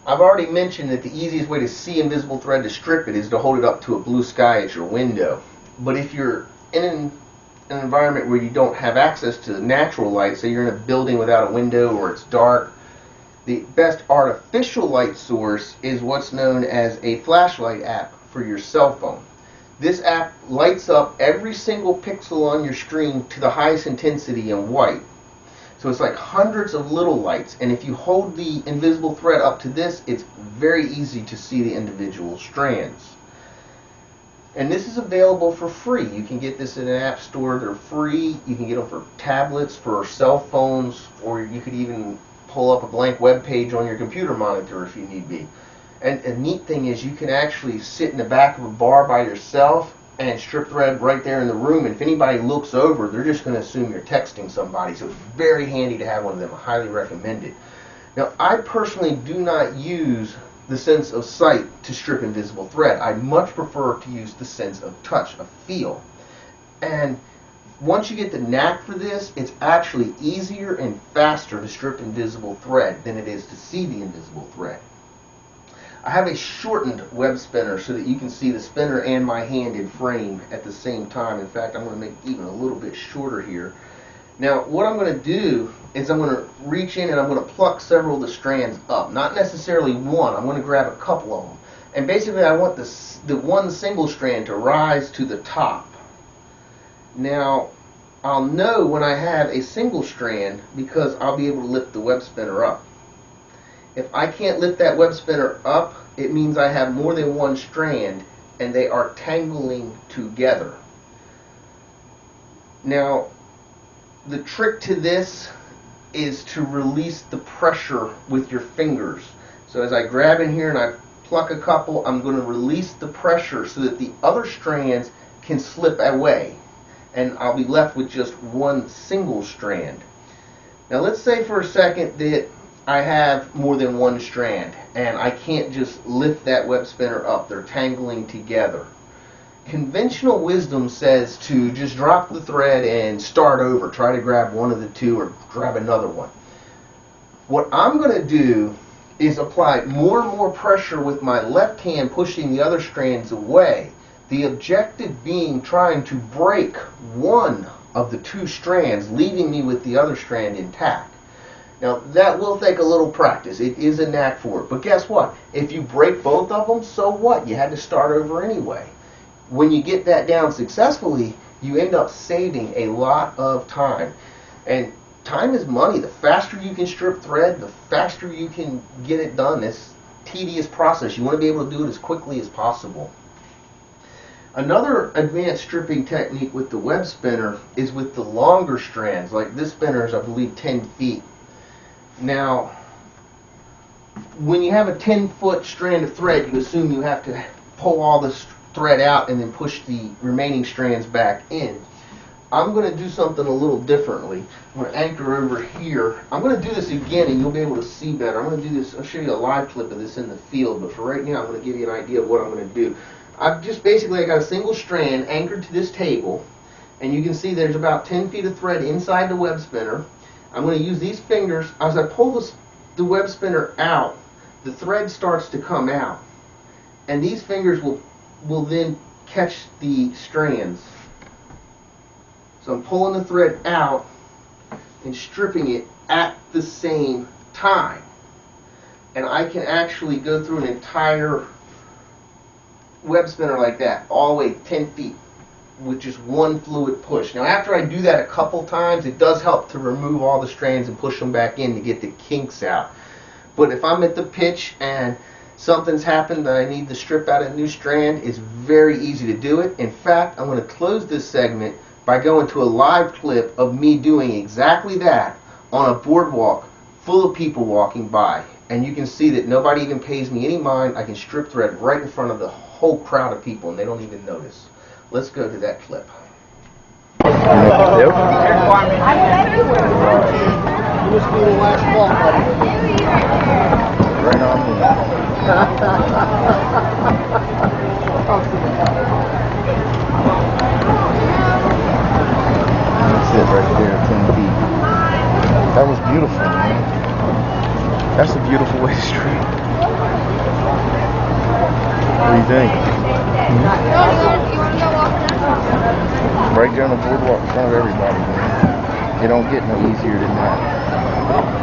I've already mentioned that the easiest way to see invisible thread to strip it is to hold it up to a blue sky at your window. But if you're in an environment where you don't have access to natural light, say you're in a building without a window or it's dark, the best artificial light source is what's known as a flashlight app for your cell phone. This app lights up every single pixel on your screen to the highest intensity in white. So it's like hundreds of little lights, and if you hold the invisible thread up to this, it's very easy to see the individual strands. And this is available for free. You can get this in an app store. They're free. You can get them for tablets, for cell phones, or you could even pull up a blank web page on your computer monitor if you need be. And a neat thing is you can actually sit in the back of a bar by yourself and strip thread right there in the room, and if anybody looks over, they're just going to assume you're texting somebody. So it's very handy to have one of them. I highly recommend it. Now, I personally do not use the sense of sight to strip invisible thread. I much prefer to use the sense of touch, of feel. And once you get the knack for this, it's actually easier and faster to strip invisible thread than it is to see the invisible thread. I have a shortened web spinner so that you can see the spinner and my hand in frame at the same time. In fact, I'm going to make it even a little bit shorter here. Now, what I'm going to do is I'm going to reach in and I'm going to pluck several of the strands up. Not necessarily one. I'm going to grab a couple of them. And basically, I want the one single strand to rise to the top. Now, I'll know when I have a single strand because I'll be able to lift the web spinner up. If I can't lift that web spinner up, it means I have more than one strand and they are tangling together. Now, the trick to this is to release the pressure with your fingers. So as I grab in here and I pluck a couple, I'm going to release the pressure so that the other strands can slip away. And I'll be left with just one single strand. Now let's say for a second that I have more than one strand and I can't just lift that web spinner up. They're tangling together. Conventional wisdom says to just drop the thread and start over. Try to grab one of the two or grab another one. What I'm going to do is apply more and more pressure with my left hand, pushing the other strands away. The objective being trying to break one of the two strands, leaving me with the other strand intact. Now, that will take a little practice. It is a knack for it. But guess what? If you break both of them, so what? You had to start over anyway. When you get that down successfully, you end up saving a lot of time. And time is money. The faster you can strip thread, the faster you can get it done. It's a tedious process. You want to be able to do it as quickly as possible. Another advanced stripping technique with the web spinner is with the longer strands. Like this spinner is, I believe, 10 feet. Now, when you have a 10-foot strand of thread, you assume you have to pull all the thread out and then push the remaining strands back in. I'm going to do something a little differently. I'm going to anchor over here. I'm going to do this again and you'll be able to see better. I'm going to do this, I'll show you a live clip of this in the field, but for right now I'm going to give you an idea of what I'm going to do. I've just basically got a single strand anchored to this table, and you can see there's about 10 feet of thread inside the web spinner. I'm going to use these fingers. As I pull the web spinner out, the thread starts to come out, and these fingers will then catch the strands. So I'm pulling the thread out and stripping it at the same time, and I can actually go through an entire web spinner like that, all the way 10 feet with just one fluid push. Now, after I do that a couple times, it does help to remove all the strands and push them back in to get the kinks out. But if I'm at the pitch and something's happened that I need to strip out a new strand, it's very easy to do it. In fact, I'm going to close this segment by going to a live clip of me doing exactly that on a boardwalk full of people walking by. And you can see that nobody even pays me any mind. I can strip thread right in front of the whole crowd of people and they don't even notice. Let's go to that clip. Right on me. That's it right there, 10 feet. That was beautiful, man. That's a beautiful way to strip. What do you think? You want to go walk around? Right down the boardwalk in front of everybody, man. It don't get no easier than that.